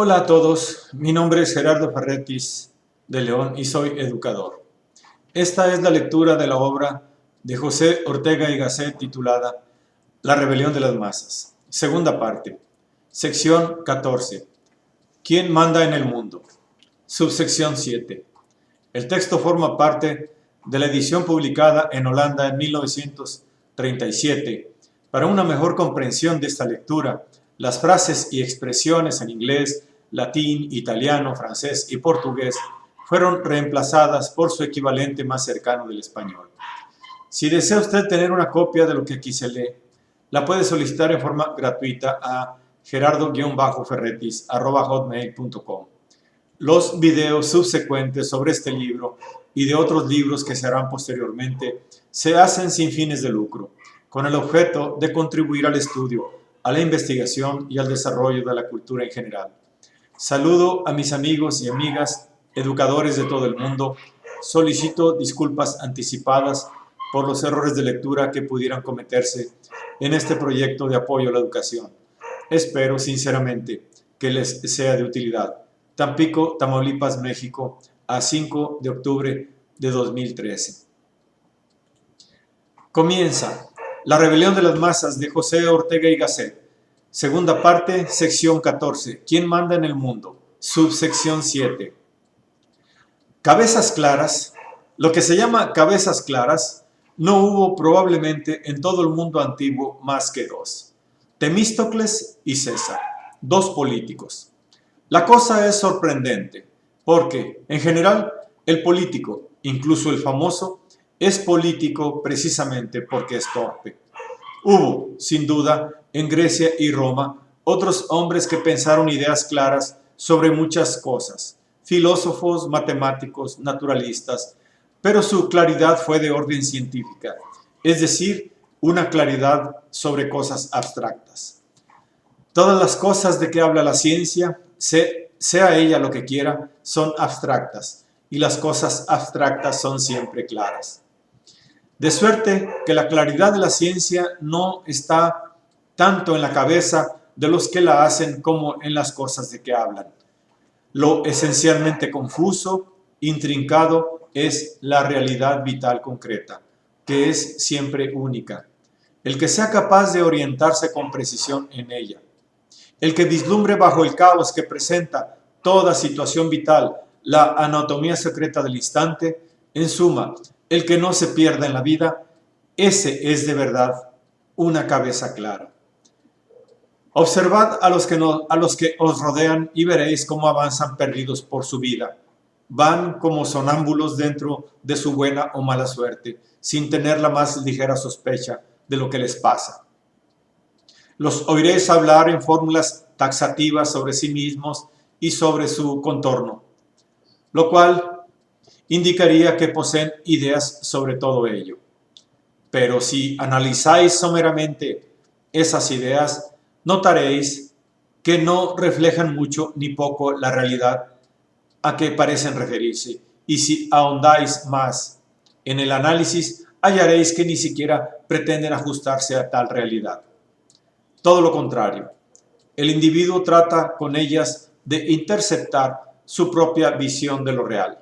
Hola a todos, mi nombre es Gerardo Ferretis de León y soy educador. Esta es la lectura de la obra de José Ortega y Gasset titulada La rebelión de las masas. Segunda parte, sección 14. ¿Quién manda en el mundo? Subsección 7. El texto forma parte de la edición publicada en Holanda en 1937. Para una mejor comprensión de esta lectura, las frases y expresiones en inglés, latín, italiano, francés y portugués fueron reemplazadas por su equivalente más cercano del español. Si desea usted tener una copia de lo que aquí se lee, la puede solicitar en forma gratuita a gerardo-ferretis@hotmail.com. Los videos subsecuentes sobre este libro y de otros libros que se harán posteriormente se hacen sin fines de lucro, con el objeto de contribuir al estudio, a la investigación y al desarrollo de la cultura en general. Saludo a mis amigos y amigas educadores de todo el mundo. Solicito disculpas anticipadas por los errores de lectura que pudieran cometerse en este proyecto de apoyo a la educación. Espero sinceramente que les sea de utilidad. Tampico, Tamaulipas, México, a 5 de octubre de 2013. Comienza La rebelión de las masas de José Ortega y Gasset. Segunda parte, sección 14. ¿Quién manda en el mundo? Subsección 7. Cabezas claras. Lo que se llama cabezas claras no hubo probablemente en todo el mundo antiguo más que dos: Temístocles y César, dos políticos. La cosa es sorprendente, porque, en general, el político, incluso el famoso, es político precisamente porque es torpe. Hubo, sin duda, en Grecia y Roma, otros hombres que pensaron ideas claras sobre muchas cosas, filósofos, matemáticos, naturalistas, pero su claridad fue de orden científica, es decir, una claridad sobre cosas abstractas. Todas las cosas de que habla la ciencia, sea ella lo que quiera, son abstractas, y las cosas abstractas son siempre claras. De suerte que la claridad de la ciencia no está tanto en la cabeza de los que la hacen como en las cosas de que hablan. Lo esencialmente confuso, intrincado, es la realidad vital concreta, que es siempre única. El que sea capaz de orientarse con precisión en ella. El que vislumbre bajo el caos que presenta toda situación vital la anatomía secreta del instante, en suma, el que no se pierda en la vida, ese es de verdad una cabeza clara. Observad a los que os rodean y veréis cómo avanzan perdidos por su vida. Van como sonámbulos dentro de su buena o mala suerte, sin tener la más ligera sospecha de lo que les pasa. Los oiréis hablar en fórmulas taxativas sobre sí mismos y sobre su contorno, lo cual indicaría que poseen ideas sobre todo ello. Pero si analizáis someramente esas ideas, notaréis que no reflejan mucho ni poco la realidad a que parecen referirse, y si ahondáis más en el análisis, hallaréis que ni siquiera pretenden ajustarse a tal realidad. Todo lo contrario, el individuo trata con ellas de interceptar su propia visión de lo real,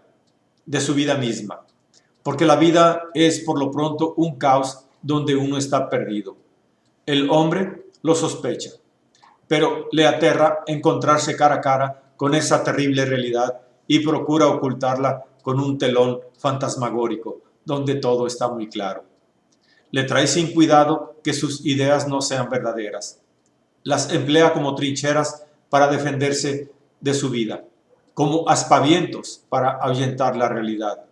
de su vida misma, porque la vida es por lo pronto un caos donde uno está perdido. El hombre lo sospecha, pero le aterra encontrarse cara a cara con esa terrible realidad y procura ocultarla con un telón fantasmagórico donde todo está muy claro. Le trae sin cuidado que sus ideas no sean verdaderas. Las emplea como trincheras para defenderse de su vida, como aspavientos para ahuyentar la realidad.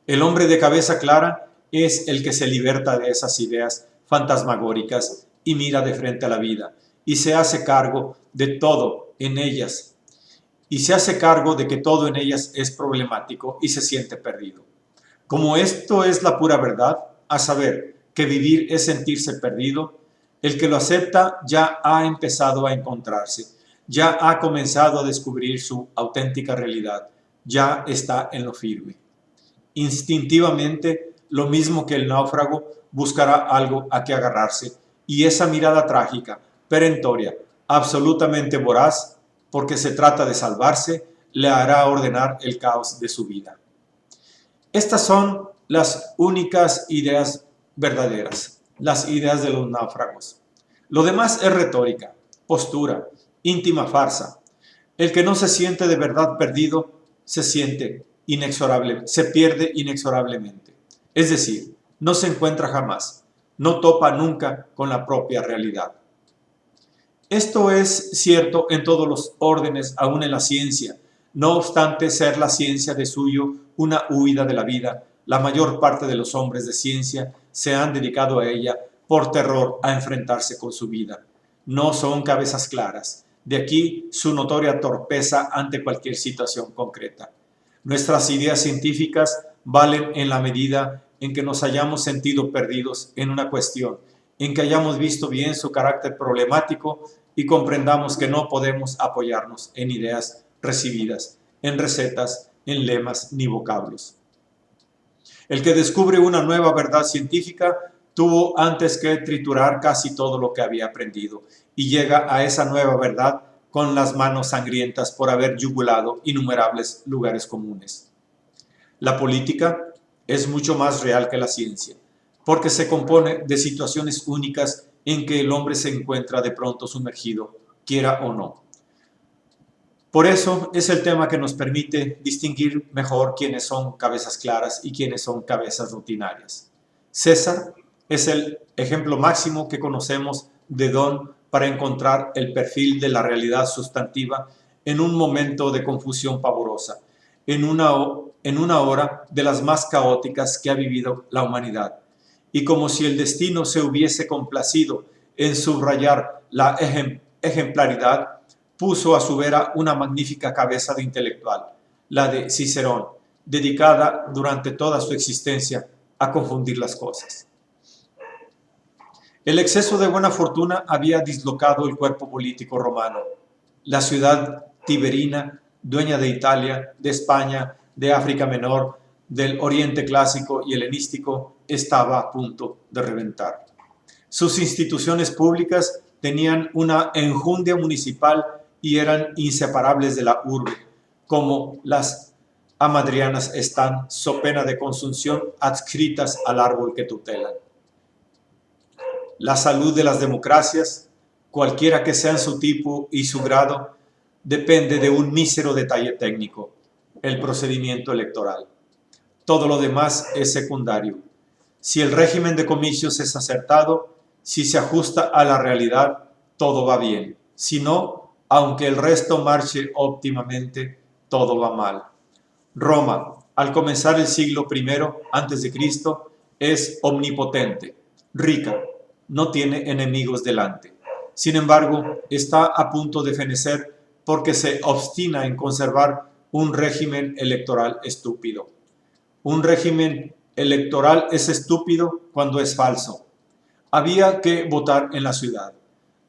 El hombre de cabeza clara es el que se liberta de esas ideas fantasmagóricas y mira de frente a la vida y se hace cargo de todo en ellas, y se hace cargo de que todo en ellas es problemático y se siente perdido. Como esto es la pura verdad, a saber que vivir es sentirse perdido, el que lo acepta ya ha empezado a encontrarse, ya ha comenzado a descubrir su auténtica realidad, ya está en lo firme. Instintivamente, lo mismo que el náufrago, buscará algo a que agarrarse, y esa mirada trágica, perentoria, absolutamente voraz, porque se trata de salvarse, le hará ordenar el caos de su vida. Estas son las únicas ideas verdaderas, las ideas de los náufragos. Lo demás es retórica, postura, íntima farsa. El que no se siente de verdad perdido, se siente inexorable, se pierde inexorablemente. Es decir, no se encuentra jamás, no topa nunca con la propia realidad. Esto es cierto en todos los órdenes, aún en la ciencia. No obstante ser la ciencia de suyo una huida de la vida, la mayor parte de los hombres de ciencia se han dedicado a ella por terror a enfrentarse con su vida. No son cabezas claras. De aquí su notoria torpeza ante cualquier situación concreta. Nuestras ideas científicas valen en la medida en que nos hayamos sentido perdidos en una cuestión, en que hayamos visto bien su carácter problemático y comprendamos que no podemos apoyarnos en ideas recibidas, en recetas, en lemas ni vocablos. El que descubre una nueva verdad científica tuvo antes que triturar casi todo lo que había aprendido y llega a esa nueva verdad con las manos sangrientas por haber yugulado innumerables lugares comunes. La política es mucho más real que la ciencia, porque se compone de situaciones únicas en que el hombre se encuentra de pronto sumergido, quiera o no. Por eso es el tema que nos permite distinguir mejor quiénes son cabezas claras y quiénes son cabezas rutinarias. César es el ejemplo máximo que conocemos de don para encontrar el perfil de la realidad sustantiva en un momento de confusión pavorosa, en una hora de las más caóticas que ha vivido la humanidad. Y como si el destino se hubiese complacido en subrayar la ejemplaridad, puso a su vera una magnífica cabeza de intelectual, la de Cicerón, dedicada durante toda su existencia a confundir las cosas. El exceso de buena fortuna había dislocado el cuerpo político romano. La ciudad tiberina, dueña de Italia, de España, de África Menor, del Oriente Clásico y helenístico, estaba a punto de reventar. Sus instituciones públicas tenían una enjundia municipal y eran inseparables de la urbe, como las hamadrianas están, so pena de consunción, adscritas al árbol que tutelan. La salud de las democracias, cualquiera que sean su tipo y su grado, depende de un mísero detalle técnico, el procedimiento electoral. Todo lo demás es secundario. Si el régimen de comicios es acertado, si se ajusta a la realidad, todo va bien. Si no, aunque el resto marche óptimamente, todo va mal. Roma, al comenzar el siglo I a.C., es omnipotente, rica, no tiene enemigos delante. Sin embargo, está a punto de fenecer porque se obstina en conservar un régimen electoral estúpido. Un régimen electoral es estúpido cuando es falso. Había que votar en la ciudad.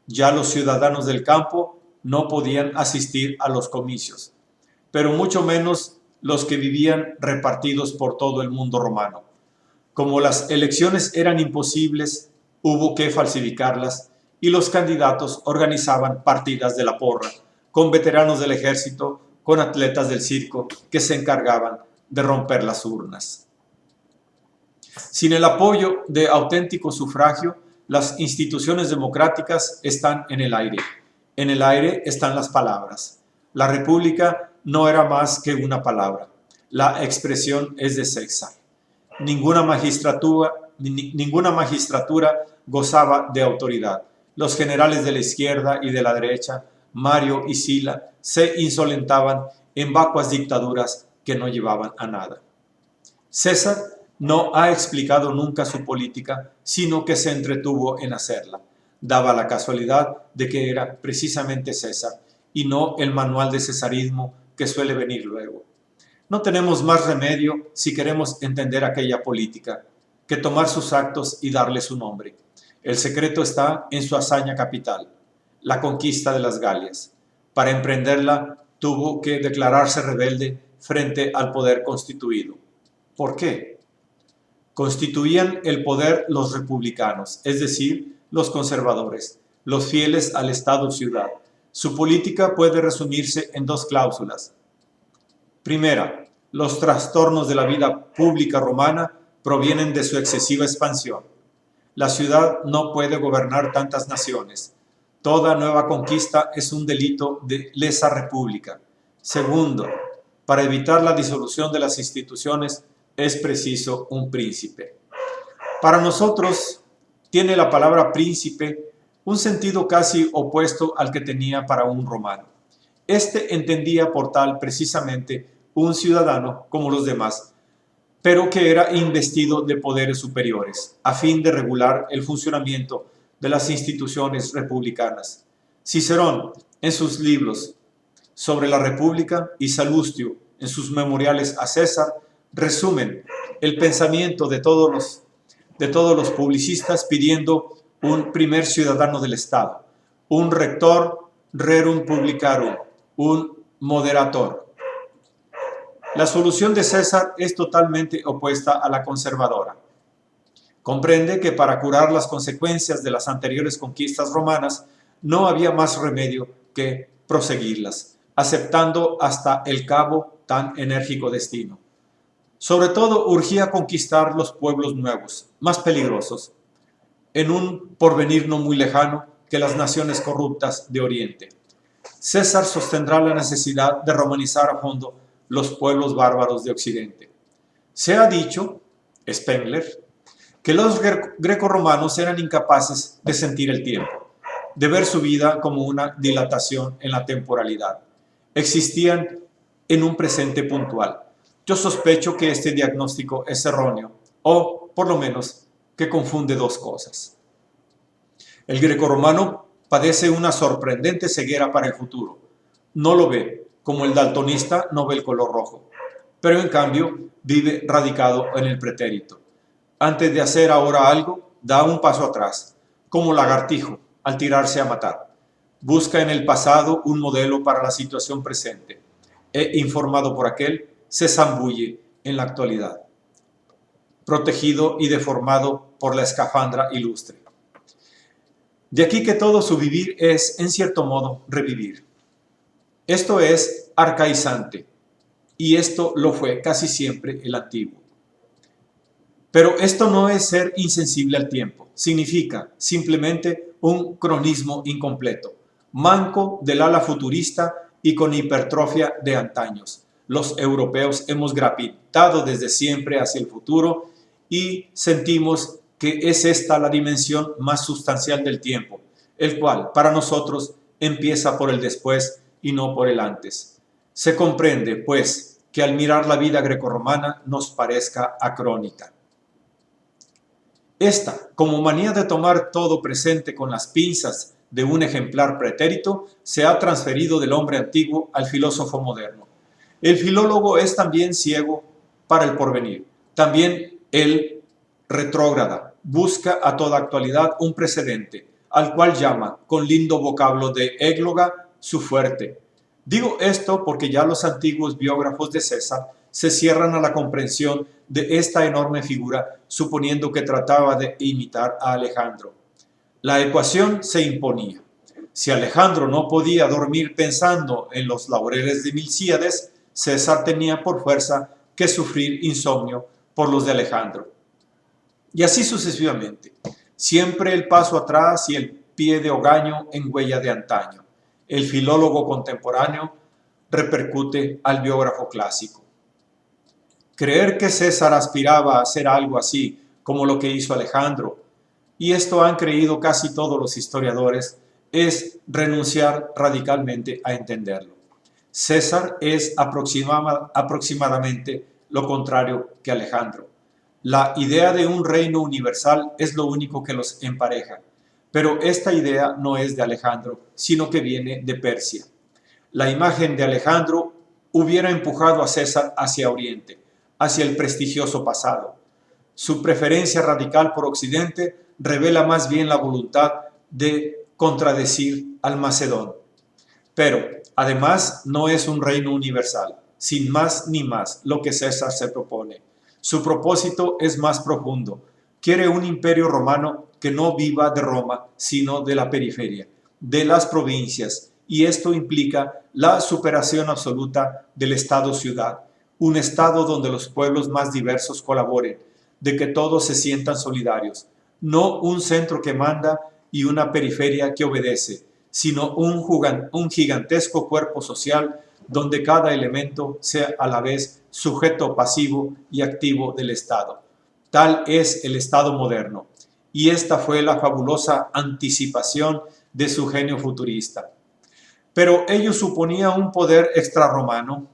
Ya los ciudadanos del campo no podían asistir a los comicios, pero mucho menos los que vivían repartidos por todo el mundo romano. Como las elecciones eran imposibles, hubo que falsificarlas y los candidatos organizaban partidas de la porra con veteranos del ejército, con atletas del circo que se encargaban de romper las urnas. Sin el apoyo de auténtico sufragio, las instituciones democráticas están en el aire. En el aire están las palabras. La república no era más que una palabra. La expresión es de César. Ninguna magistratura gozaba de autoridad. Los generales de la izquierda y de la derecha, Mario y Sila, se insolentaban en vacuas dictaduras que no llevaban a nada. César no ha explicado nunca su política, sino que se entretuvo en hacerla. Daba la casualidad de que era precisamente César y no el manual de cesarismo que suele venir luego. No tenemos más remedio, si queremos entender aquella política, que tomar sus actos y darle su nombre. El secreto está en su hazaña capital, la conquista de las Galias. Para emprenderla tuvo que declararse rebelde frente al poder constituido. ¿Por qué? Constituían el poder los republicanos, es decir, los conservadores, los fieles al Estado-ciudad, Su política puede resumirse en dos cláusulas. Primera, los trastornos de la vida pública romana provienen de su excesiva expansión. La ciudad no puede gobernar tantas naciones. Toda nueva conquista es un delito de lesa república. Segundo, para evitar la disolución de las instituciones es preciso un príncipe. Para nosotros tiene la palabra príncipe un sentido casi opuesto al que tenía para un romano. Este entendía por tal precisamente un ciudadano como los demás, pero que era investido de poderes superiores, a fin de regular el funcionamiento de las instituciones republicanas. Cicerón, en sus libros sobre la República, y Salustio, en sus memoriales a César, resumen el pensamiento de todos los publicistas pidiendo un primer ciudadano del Estado, un rector rerum publicarum, un moderator. La solución de César es totalmente opuesta a la conservadora. Comprende que para curar las consecuencias de las anteriores conquistas romanas no había más remedio que proseguirlas, aceptando hasta el cabo tan enérgico destino. Sobre todo urgía conquistar los pueblos nuevos, más peligrosos, en un porvenir no muy lejano que las naciones corruptas de Oriente. César sostendrá la necesidad de romanizar a fondo los pueblos bárbaros de Occidente. Se ha dicho, Spengler, que los grecorromanos eran incapaces de sentir el tiempo, de ver su vida como una dilatación en la temporalidad. Existían en un presente puntual. Yo sospecho que este diagnóstico es erróneo, o, por lo menos, que confunde dos cosas. El grecorromano padece una sorprendente ceguera para el futuro. No lo ve, como el daltonista no ve el color rojo, pero en cambio vive radicado en el pretérito. Antes de hacer ahora algo, da un paso atrás, como lagartijo al tirarse a matar. Busca en el pasado un modelo para la situación presente e, informado por aquel, se zambulle en la actualidad, protegido y deformado por la escafandra ilustre. De aquí que todo su vivir es, en cierto modo, revivir. Esto es arcaizante, y esto lo fue casi siempre el antiguo. Pero esto no es ser insensible al tiempo, significa simplemente un cronismo incompleto, manco del ala futurista y con hipertrofia de antaños. Los europeos hemos gravitado desde siempre hacia el futuro y sentimos que es esta la dimensión más sustancial del tiempo, el cual para nosotros empieza por el después y no por el antes. Se comprende, pues, que al mirar la vida grecorromana nos parezca acrónica. Esta, como manía de tomar todo presente con las pinzas de un ejemplar pretérito, se ha transferido del hombre antiguo al filósofo moderno. El filólogo es también ciego para el porvenir. También el retrógrada busca a toda actualidad un precedente, al cual llama, con lindo vocablo de égloga, su fuerte. Digo esto porque ya los antiguos biógrafos de César se cierran a la comprensión de esta enorme figura, suponiendo que trataba de imitar a Alejandro. La ecuación se imponía. Si Alejandro no podía dormir pensando en los laureles de Milcíades, César tenía por fuerza que sufrir insomnio por los de Alejandro. Y así sucesivamente. Siempre el paso atrás y el pie de hogaño en huella de antaño. El filólogo contemporáneo repercute al biógrafo clásico. Creer que César aspiraba a hacer algo así como lo que hizo Alejandro, y esto han creído casi todos los historiadores, es renunciar radicalmente a entenderlo. César es aproximadamente lo contrario que Alejandro. La idea de un reino universal es lo único que los empareja, pero esta idea no es de Alejandro, sino que viene de Persia. La imagen de Alejandro hubiera empujado a César hacia Oriente, hacia el prestigioso pasado. Su preferencia radical por Occidente revela más bien la voluntad de contradecir al Macedón. Pero, además, no es un reino universal, sin más ni más, lo que César se propone. Su propósito es más profundo. Quiere un imperio romano que no viva de Roma, sino de la periferia, de las provincias, y esto implica la superación absoluta del Estado-ciudad, un Estado donde los pueblos más diversos colaboren, de que todos se sientan solidarios, no un centro que manda y una periferia que obedece, sino un gigantesco cuerpo social donde cada elemento sea a la vez sujeto pasivo y activo del Estado. Tal es el Estado moderno, y esta fue la fabulosa anticipación de su genio futurista. Pero ello suponía un poder extrarromano,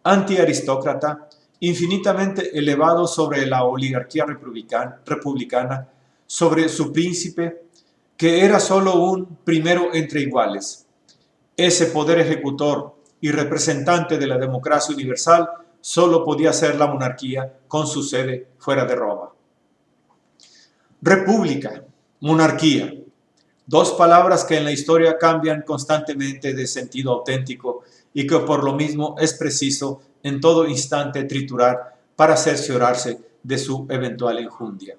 antiaristócrata, infinitamente elevado sobre la oligarquía republicana, sobre su príncipe, que era solo un primero entre iguales. Ese poder ejecutor y representante de la democracia universal solo podía ser la monarquía con su sede fuera de Roma. República, monarquía, dos palabras que en la historia cambian constantemente de sentido auténtico y que por lo mismo es preciso en todo instante triturar para cerciorarse de su eventual enjundia.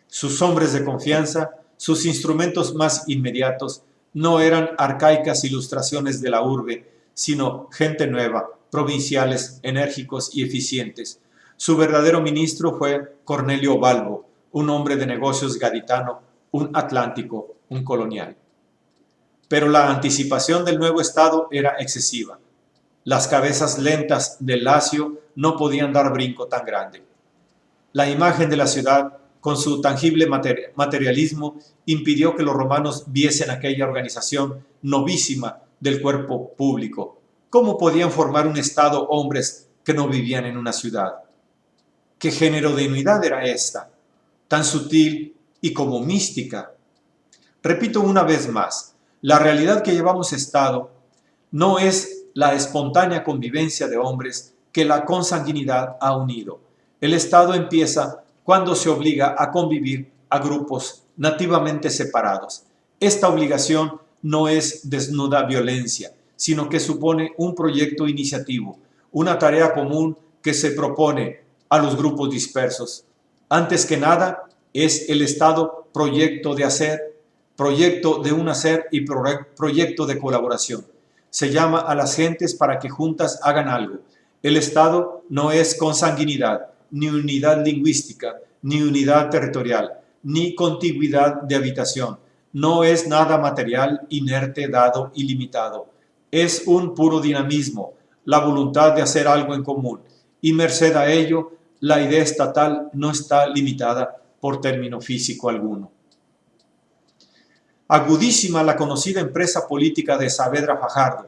Sus hombres de confianza, sus instrumentos más inmediatos, no eran arcaicas ilustraciones de la urbe, sino gente nueva, provinciales, enérgicos y eficientes. Su verdadero ministro fue Cornelio Balbo, un hombre de negocios gaditano, un atlántico, un colonial. Pero la anticipación del nuevo Estado era excesiva. Las cabezas lentas del Lacio no podían dar brinco tan grande. La imagen de la ciudad, con su tangible materialismo, impidió que los romanos viesen aquella organización novísima del cuerpo público. ¿Cómo podían formar un Estado hombres que no vivían en una ciudad? ¿Qué género de unidad era esta? Tan sutil y como mística. Repito una vez más, la realidad que llevamos Estado no es la espontánea convivencia de hombres que la consanguinidad ha unido. El Estado empieza cuando se obliga a convivir a grupos nativamente separados. Esta obligación no es desnuda violencia, sino que supone un proyecto iniciativo, una tarea común que se propone a los grupos dispersos. Antes que nada, es el Estado proyecto de hacer, proyecto de un hacer y proyecto de colaboración. Se llama a las gentes para que juntas hagan algo. El Estado no es consanguinidad, ni unidad lingüística, ni unidad territorial, ni contiguidad de habitación. No es nada material, inerte, dado y limitado. Es un puro dinamismo, la voluntad de hacer algo en común. Y merced a ello, la idea estatal no está limitada por término físico alguno. Agudísima la conocida empresa política de Saavedra Fajardo.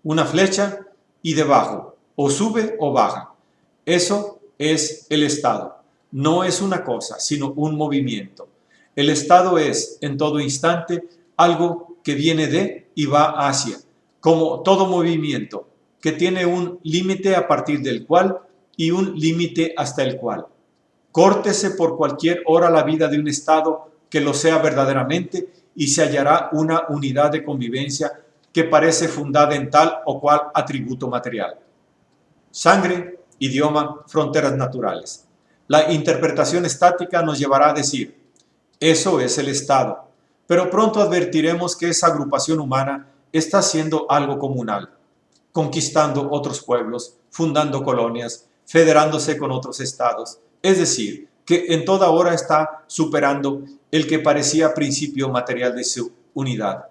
Una flecha y debajo, o sube o baja. Eso es el Estado. No es una cosa, sino un movimiento. El Estado es, en todo instante, algo que viene de y va hacia, como todo movimiento, que tiene un límite a partir del cual y un límite hasta el cual. Córtese por cualquier hora la vida de un Estado que lo sea verdaderamente y se hallará una unidad de convivencia que parece fundada en tal o cual atributo material. Sangre, idioma, fronteras naturales. La interpretación estática nos llevará a decir, eso es el Estado, pero pronto advertiremos que esa agrupación humana está haciendo algo comunal, conquistando otros pueblos, fundando colonias, federándose con otros estados, es decir, que en toda hora está superando el que parecía principio material de su unidad.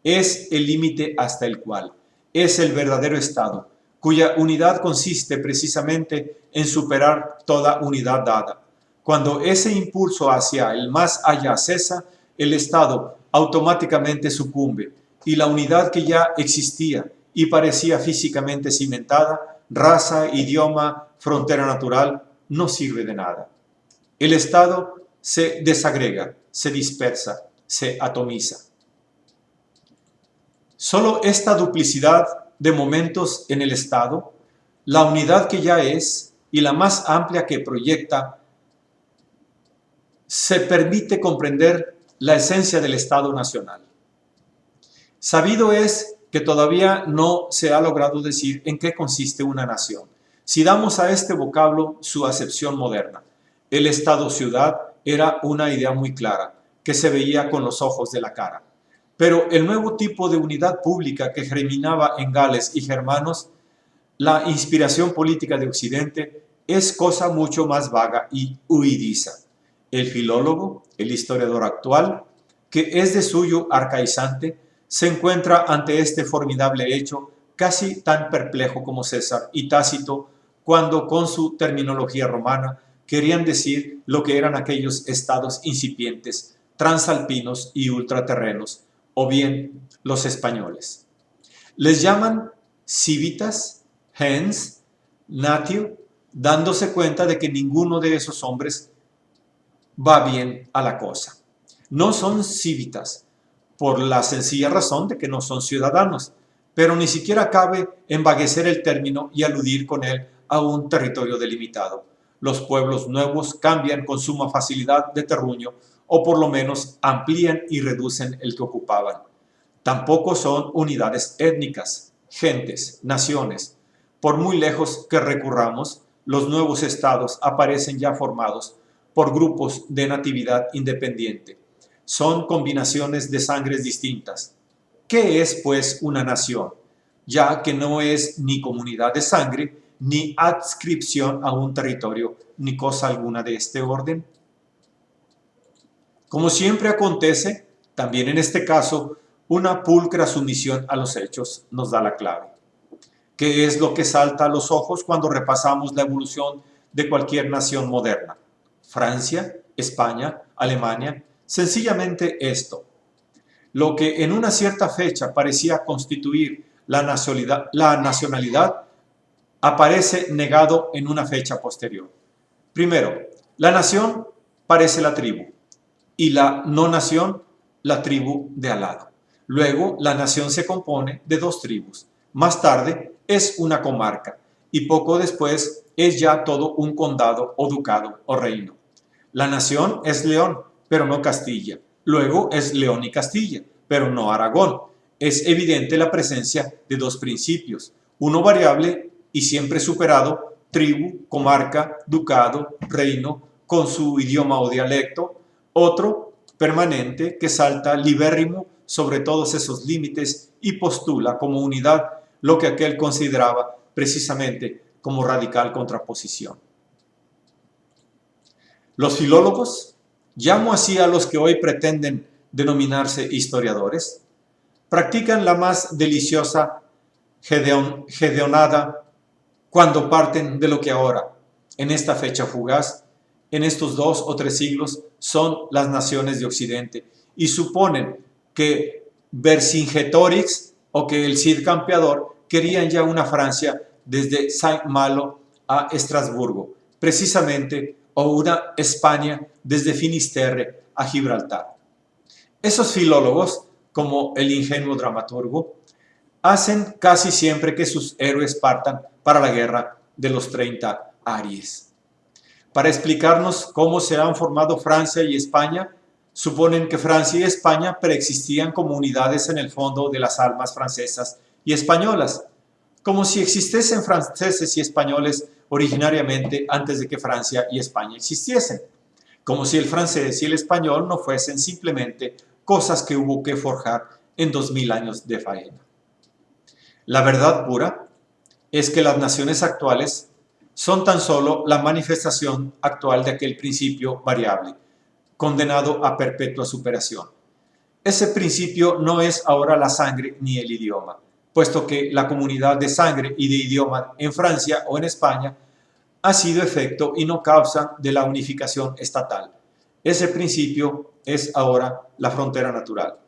Es el límite hasta el cual es el verdadero Estado, cuya unidad consiste precisamente en superar toda unidad dada. Cuando ese impulso hacia el más allá cesa, el Estado automáticamente sucumbe y la unidad que ya existía y parecía físicamente cimentada, raza, idioma, frontera natural, no sirve de nada. El Estado se desagrega, se dispersa, se atomiza. Solo esta duplicidad de momentos en el Estado, la unidad que ya es y la más amplia que proyecta, se permite comprender la esencia del Estado nacional. Sabido es que todavía no se ha logrado decir en qué consiste una nación. Si damos a este vocablo su acepción moderna, el Estado-ciudad era una idea muy clara, que se veía con los ojos de la cara. Pero el nuevo tipo de unidad pública que germinaba en Gales y germanos, la inspiración política de Occidente, es cosa mucho más vaga y huidiza. El filólogo, el historiador actual, que es de suyo arcaizante, se encuentra ante este formidable hecho casi tan perplejo como César y Tácito cuando con su terminología romana querían decir lo que eran aquellos estados incipientes, transalpinos y ultraterrenos, o bien los españoles. Les llaman civitas, gens, natio, dándose cuenta de que ninguno de esos hombres va bien a la cosa. No son civitas, por la sencilla razón de que no son ciudadanos, pero ni siquiera cabe envaguecer el término y aludir con él a un territorio delimitado. Los pueblos nuevos cambian con suma facilidad de terruño, o por lo menos amplían y reducen el que ocupaban. Tampoco son unidades étnicas, gentes, naciones. Por muy lejos que recurramos, los nuevos estados aparecen ya formados por grupos de natividad independiente. Son combinaciones de sangres distintas. ¿Qué es, pues, una nación? Ya que no es ni comunidad de sangre, ni adscripción a un territorio, ni cosa alguna de este orden. Como siempre acontece, también en este caso, una pulcra sumisión a los hechos nos da la clave. ¿Qué es lo que salta a los ojos cuando repasamos la evolución de cualquier nación moderna? Francia, España, Alemania, sencillamente esto. Lo que en una cierta fecha parecía constituir la nacionalidad aparece negado en una fecha posterior. Primero, la nación parece la tribu y la no nación la tribu de al lado. Luego, la nación se compone de dos tribus. Más tarde, es una comarca y poco después es ya todo un condado o ducado o reino. La nación es León, pero no Castilla. Luego es León y Castilla, pero no Aragón. Es evidente la presencia de dos principios, uno variable y siempre superado, tribu, comarca, ducado, reino, con su idioma o dialecto, otro permanente que salta libérrimo sobre todos esos límites y postula como unidad lo que aquel consideraba precisamente como radical contraposición. Los filólogos, llamo así a los que hoy pretenden denominarse historiadores, practican la más deliciosa gedeonada cuando parten de lo que ahora, en esta fecha fugaz, en estos 2 o 3 siglos, son las naciones de Occidente y suponen que Vercingetorix o que el Cid Campeador querían ya una Francia desde Saint-Malo a Estrasburgo, precisamente, o una España desde Finisterre a Gibraltar. Esos filólogos, como el ingenuo dramaturgo, hacen casi siempre que sus héroes partan para la guerra de los 30 Aries. Para explicarnos cómo se han formado Francia y España, suponen que Francia y España preexistían como unidades en el fondo de las almas francesas y españolas, como si existiesen franceses y españoles originariamente antes de que Francia y España existiesen, como si el francés y el español no fuesen simplemente cosas que hubo que forjar en 2000 años de faena. La verdad pura es que las naciones actuales son tan solo la manifestación actual de aquel principio variable, condenado a perpetua superación. Ese principio no es ahora la sangre ni el idioma, puesto que la comunidad de sangre y de idioma en Francia o en España ha sido efecto y no causa de la unificación estatal. Ese principio es ahora la frontera natural.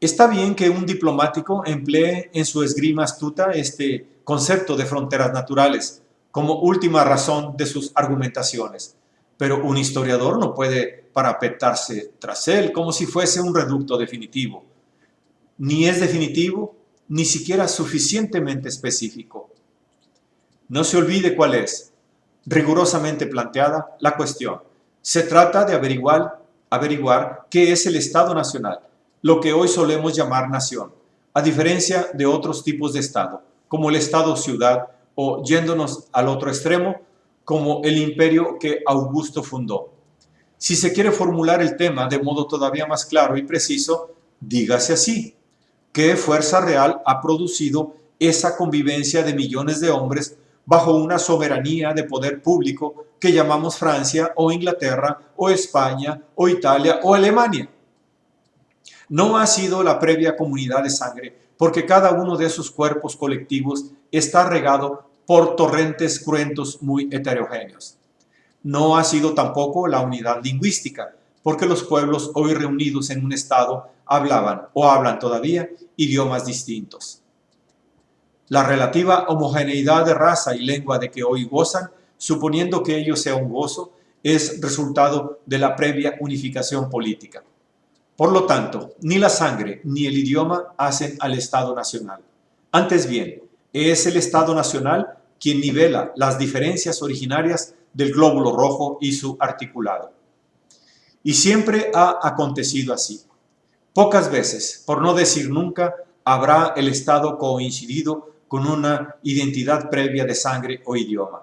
Está bien que un diplomático emplee en su esgrima astuta este concepto de fronteras naturales como última razón de sus argumentaciones, pero un historiador no puede parapetarse tras él como si fuese un reducto definitivo. Ni es definitivo, ni siquiera suficientemente específico. No se olvide cuál es, rigurosamente planteada, la cuestión. Se trata de averiguar qué es el Estado Nacional, lo que hoy solemos llamar nación, a diferencia de otros tipos de Estado, como el Estado-ciudad o, yéndonos al otro extremo, como el imperio que Augusto fundó. Si se quiere formular el tema de modo todavía más claro y preciso, Dígase así, ¿qué fuerza real ha producido esa convivencia de millones de hombres bajo una soberanía de poder público que llamamos Francia o Inglaterra o España o Italia o Alemania? No ha sido la previa comunidad de sangre, porque cada uno de esos cuerpos colectivos está regado por torrentes cruentos muy heterogéneos. No ha sido tampoco la unidad lingüística, porque los pueblos hoy reunidos en un estado hablaban o hablan todavía idiomas distintos. La relativa homogeneidad de raza y lengua de que hoy gozan, suponiendo que ello sea un gozo, es resultado de la previa unificación política. Por lo tanto, ni la sangre ni el idioma hacen al Estado Nacional. Antes bien, es el Estado Nacional quien nivela las diferencias originarias del glóbulo rojo y su articulado. Y siempre ha acontecido así. Pocas veces, por no decir nunca, habrá el Estado coincidido con una identidad previa de sangre o idioma.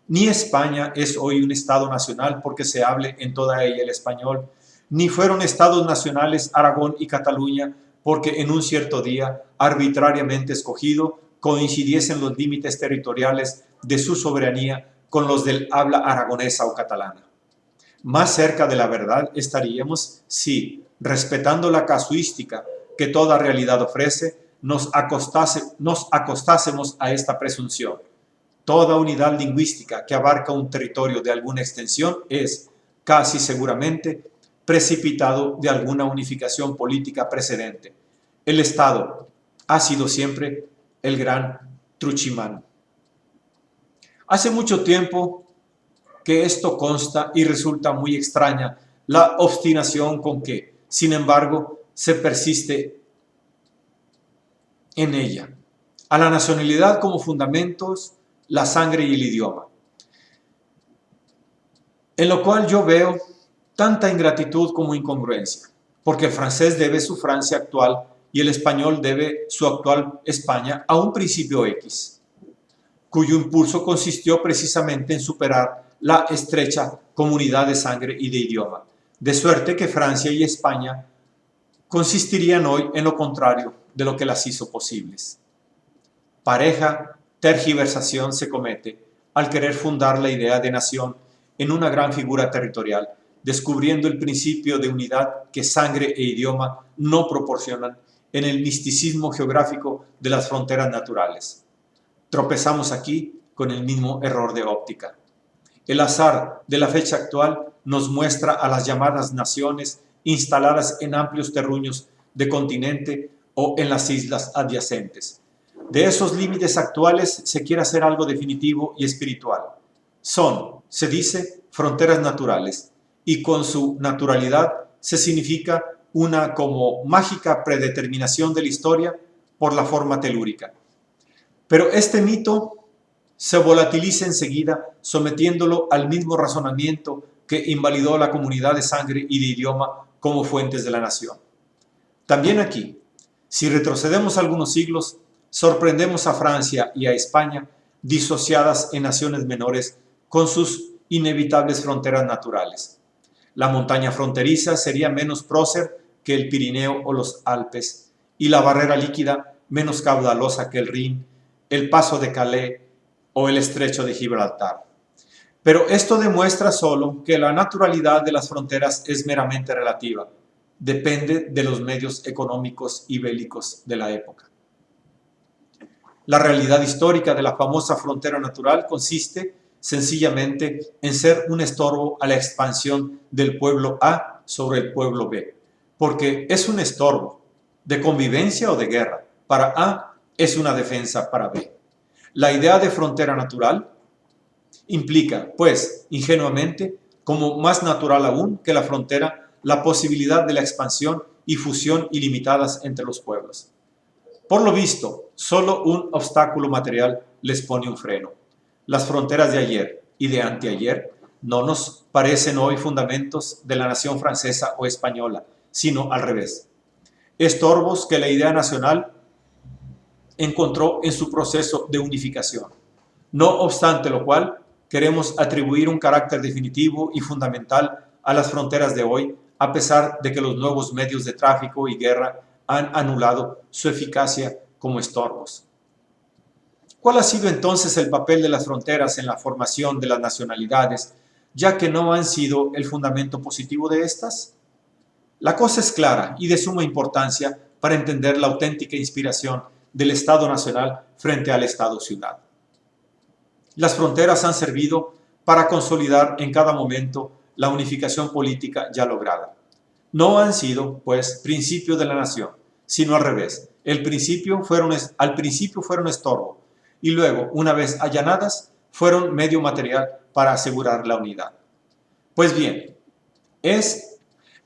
Ni España es hoy un Estado nacional porque se hable en toda ella el español, ni fueron Estados nacionales Aragón y Cataluña porque en un cierto día, arbitrariamente escogido, coincidiesen los límites territoriales de su soberanía con los del habla aragonesa o catalana. Más cerca de la verdad estaríamos si, respetando la casuística que toda realidad ofrece, nos acostásemos a esta presunción. Toda unidad lingüística que abarca un territorio de alguna extensión es, casi seguramente, precipitado de alguna unificación política precedente. El Estado ha sido siempre el gran truchimán. Hace mucho tiempo que esto consta y resulta muy extraña la obstinación con que, sin embargo, se persiste en ella. A la nacionalidad como fundamentos, la sangre y el idioma. En lo cual yo veo tanta ingratitud como incongruencia, porque el francés debe su Francia actual y el español debe su actual España a un principio X, cuyo impulso consistió precisamente en superar la estrecha comunidad de sangre y de idioma, de suerte que Francia y España consistirían hoy en lo contrario de lo que las hizo posibles. Pareja tergiversación se comete al querer fundar la idea de nación en una gran figura territorial, descubriendo el principio de unidad que sangre e idioma no proporcionan en el misticismo geográfico de las fronteras naturales. Tropezamos aquí con el mismo error de óptica. El azar de la fecha actual nos muestra a las llamadas naciones instaladas en amplios terruños de continente o en las islas adyacentes. De esos límites actuales se quiere hacer algo definitivo y espiritual. Son, se dice, fronteras naturales, y con su naturalidad se significa una como mágica predeterminación de la historia por la forma telúrica. Pero este mito se volatiliza enseguida, sometiéndolo al mismo razonamiento que invalidó la comunidad de sangre y de idioma como fuentes de la nación. También aquí, si retrocedemos algunos siglos, sorprendemos a Francia y a España disociadas en naciones menores con sus inevitables fronteras naturales. La montaña fronteriza sería menos prócer que el Pirineo o los Alpes, y la barrera líquida menos caudalosa que el Rin, el paso de Calais o el estrecho de Gibraltar. Pero esto demuestra solo que la naturalidad de las fronteras es meramente relativa, depende de los medios económicos y bélicos de la época. La realidad histórica de la famosa frontera natural consiste sencillamente en ser un estorbo a la expansión del pueblo A sobre el pueblo B, porque es un estorbo de convivencia o de guerra. Para A es una defensa para B. La idea de frontera natural implica, pues, ingenuamente, como más natural aún que la frontera, la posibilidad de la expansión y fusión ilimitadas entre los pueblos. Por lo visto, solo un obstáculo material les pone un freno. Las fronteras de ayer y de anteayer no nos parecen hoy fundamentos de la nación francesa o española, sino al revés. Estorbos que la idea nacional encontró en su proceso de unificación. No obstante lo cual, queremos atribuir un carácter definitivo y fundamental a las fronteras de hoy a pesar de que los nuevos medios de tráfico y guerra han anulado su eficacia como estorbos. ¿Cuál ha sido entonces el papel de las fronteras en la formación de las nacionalidades, ya que no han sido el fundamento positivo de estas? La cosa es clara y de suma importancia para entender la auténtica inspiración del Estado Nacional frente al Estado-Ciudad. Las fronteras han servido para consolidar en cada momento la unificación política ya lograda. No han sido, pues, principio de la nación, sino al revés. Al principio fueron estorbo y luego, una vez allanadas, fueron medio material para asegurar la unidad. Pues bien, es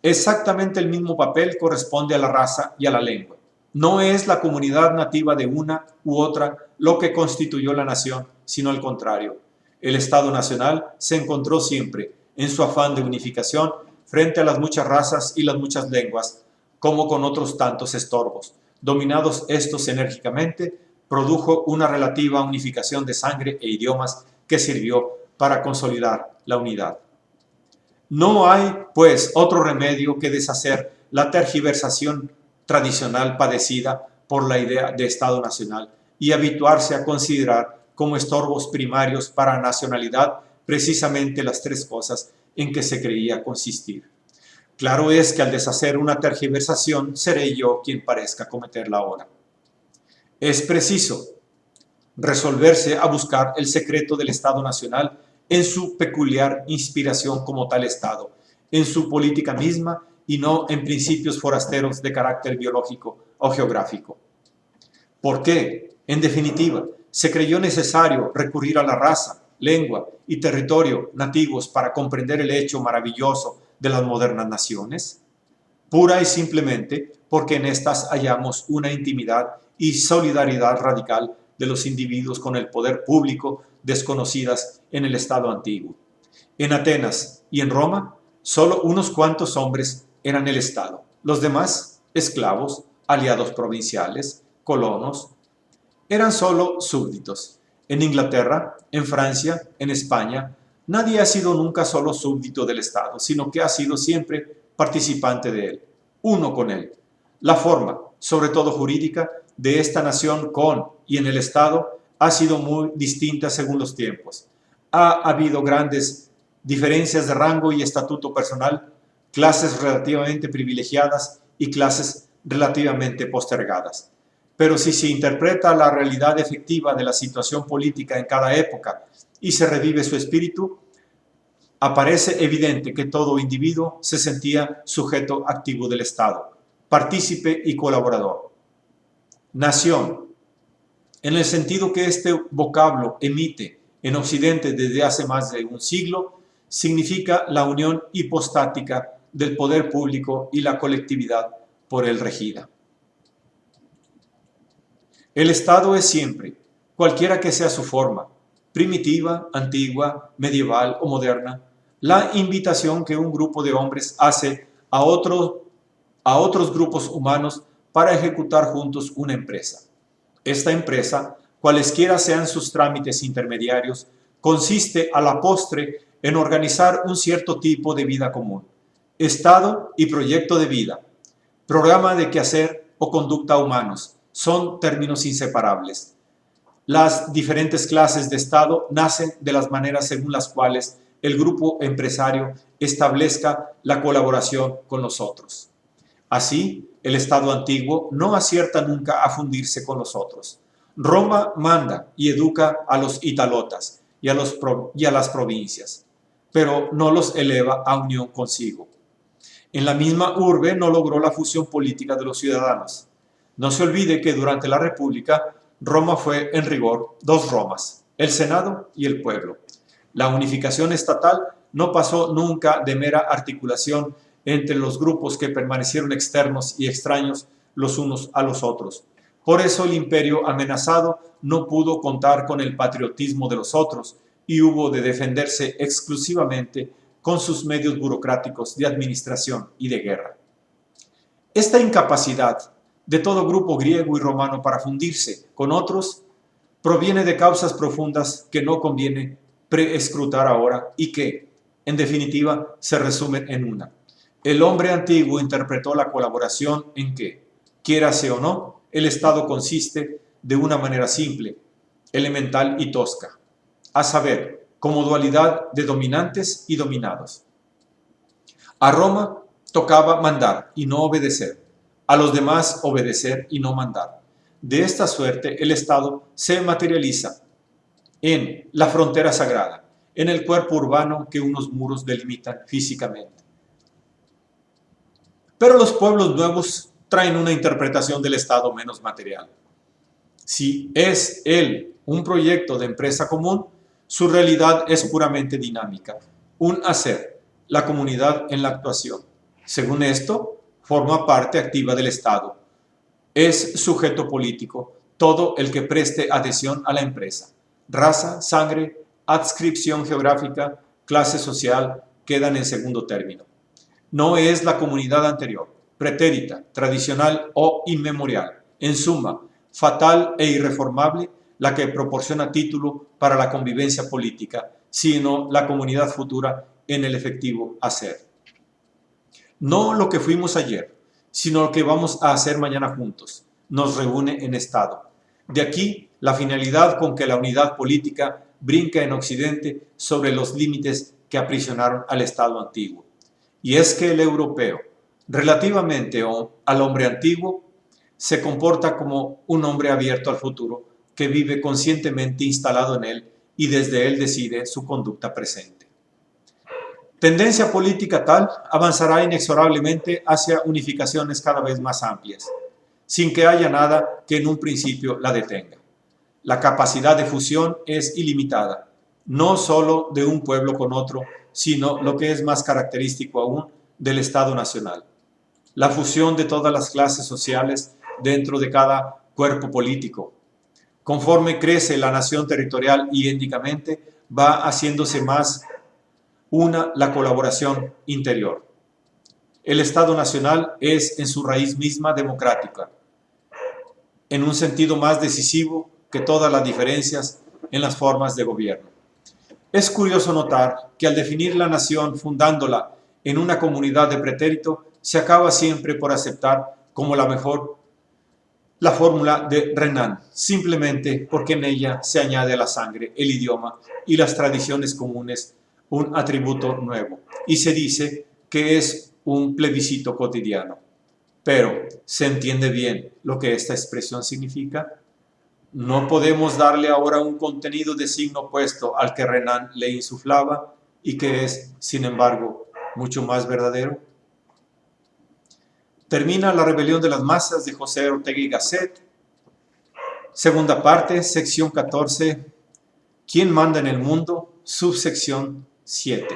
exactamente el mismo papel corresponde a la raza y a la lengua. No es la comunidad nativa de una u otra lo que constituyó la nación, sino al contrario. El Estado Nacional se encontró siempre, en su afán de unificación, frente a las muchas razas y las muchas lenguas, como con otros tantos estorbos. Dominados estos enérgicamente, produjo una relativa unificación de sangre e idiomas que sirvió para consolidar la unidad. No hay, pues, otro remedio que deshacer la tergiversación tradicional padecida por la idea de Estado Nacional y habituarse a considerar como estorbos primarios para nacionalidad precisamente las tres cosas en que se creía consistir. Claro es que al deshacer una tergiversación seré yo quien parezca cometerla ahora. Es preciso resolverse a buscar el secreto del Estado Nacional en su peculiar inspiración como tal Estado, en su política misma y no en principios forasteros de carácter biológico o geográfico. ¿Por qué? En definitiva, se creyó necesario recurrir a la raza, lengua y territorio nativos para comprender el hecho maravilloso de las modernas naciones. Pura y simplemente porque en estas hallamos una intimidad y solidaridad radical de los individuos con el poder público desconocidas en el Estado antiguo. En Atenas y en Roma, solo unos cuantos hombres eran el Estado. Los demás, esclavos, aliados provinciales, colonos, eran solo súbditos. En Inglaterra, en Francia, en España, nadie ha sido nunca solo súbdito del Estado, sino que ha sido siempre participante de él, uno con él. La forma, sobre todo jurídica, de esta nación con y en el Estado ha sido muy distinta según los tiempos. Ha habido grandes diferencias de rango y estatuto personal, clases relativamente privilegiadas y clases relativamente postergadas. Pero si se interpreta la realidad efectiva de la situación política en cada época y se revive su espíritu, aparece evidente que todo individuo se sentía sujeto activo del Estado, partícipe y colaborador. Nación, en el sentido que este vocablo emite en Occidente desde hace más de un siglo, significa la unión hipostática del poder público y la colectividad por él regida. El Estado es siempre, cualquiera que sea su forma, primitiva, antigua, medieval o moderna, la invitación que un grupo de hombres hace a otros grupos humanos para ejecutar juntos una empresa. Esta empresa, cualesquiera sean sus trámites intermediarios, consiste a la postre en organizar un cierto tipo de vida común, estado y proyecto de vida, programa de quehacer o conducta humanos, son términos inseparables. Las diferentes clases de Estado nacen de las maneras según las cuales el grupo empresario establezca la colaboración con los otros. Así, el Estado antiguo no acierta nunca a fundirse con los otros. Roma manda y educa a los italotas y a las provincias, pero no los eleva a unión consigo. En la misma urbe no logró la fusión política de los ciudadanos. No se olvide que durante la República, Roma fue en rigor dos Romas, el Senado y el pueblo. La unificación estatal no pasó nunca de mera articulación entre los grupos que permanecieron externos y extraños los unos a los otros. Por eso el imperio amenazado no pudo contar con el patriotismo de los otros y hubo de defenderse exclusivamente con sus medios burocráticos de administración y de guerra. Esta incapacidad de todo grupo griego y romano para fundirse con otros proviene de causas profundas que no conviene preescrutar ahora y que, en definitiva, se resumen en una. El hombre antiguo interpretó la colaboración en que, quiérase o no, el Estado consiste de una manera simple, elemental y tosca, a saber, como dualidad de dominantes y dominados. A Roma tocaba mandar y no obedecer, a los demás obedecer y no mandar. De esta suerte el Estado se materializa en la frontera sagrada, en el cuerpo urbano que unos muros delimitan físicamente. Pero los pueblos nuevos traen una interpretación del Estado menos material. Si es él un proyecto de empresa común, su realidad es puramente dinámica, un hacer, la comunidad en la actuación. Según esto, forma parte activa del Estado. Es sujeto político todo el que preste adhesión a la empresa. Raza, sangre, adscripción geográfica, clase social quedan en segundo término. No es la comunidad anterior, pretérita, tradicional o inmemorial, en suma, fatal e irreformable, la que proporciona título para la convivencia política, sino la comunidad futura en el efectivo hacer. No lo que fuimos ayer, sino lo que vamos a hacer mañana juntos, nos reúne en Estado. De aquí la finalidad con que la unidad política brinca en Occidente sobre los límites que aprisionaron al Estado antiguo. Y es que el europeo, relativamente al hombre antiguo, se comporta como un hombre abierto al futuro que vive conscientemente instalado en él y desde él decide su conducta presente. Tendencia política tal avanzará inexorablemente hacia unificaciones cada vez más amplias, sin que haya nada que en un principio la detenga. La capacidad de fusión es ilimitada, no solo de un pueblo con otro, sino, lo que es más característico aún, del Estado nacional. La fusión de todas las clases sociales dentro de cada cuerpo político. Conforme crece la nación territorial y étnicamente, va haciéndose más una la colaboración interior. El Estado nacional es en su raíz misma democrática, en un sentido más decisivo que todas las diferencias en las formas de gobierno. Es curioso notar que al definir la nación fundándola en una comunidad de pretérito, se acaba siempre por aceptar como la mejor la fórmula de Renan, simplemente porque en ella se añade a la sangre, el idioma y las tradiciones comunes un atributo nuevo, y se dice que es un plebiscito cotidiano. Pero, ¿se entiende bien lo que esta expresión significa? No podemos darle ahora un contenido de signo opuesto al que Renan le insuflaba y que es, sin embargo, mucho más verdadero. Termina La rebelión de las masas de José Ortega y Gasset. Segunda parte, sección 14. ¿Quién manda en el mundo? Subsección 7.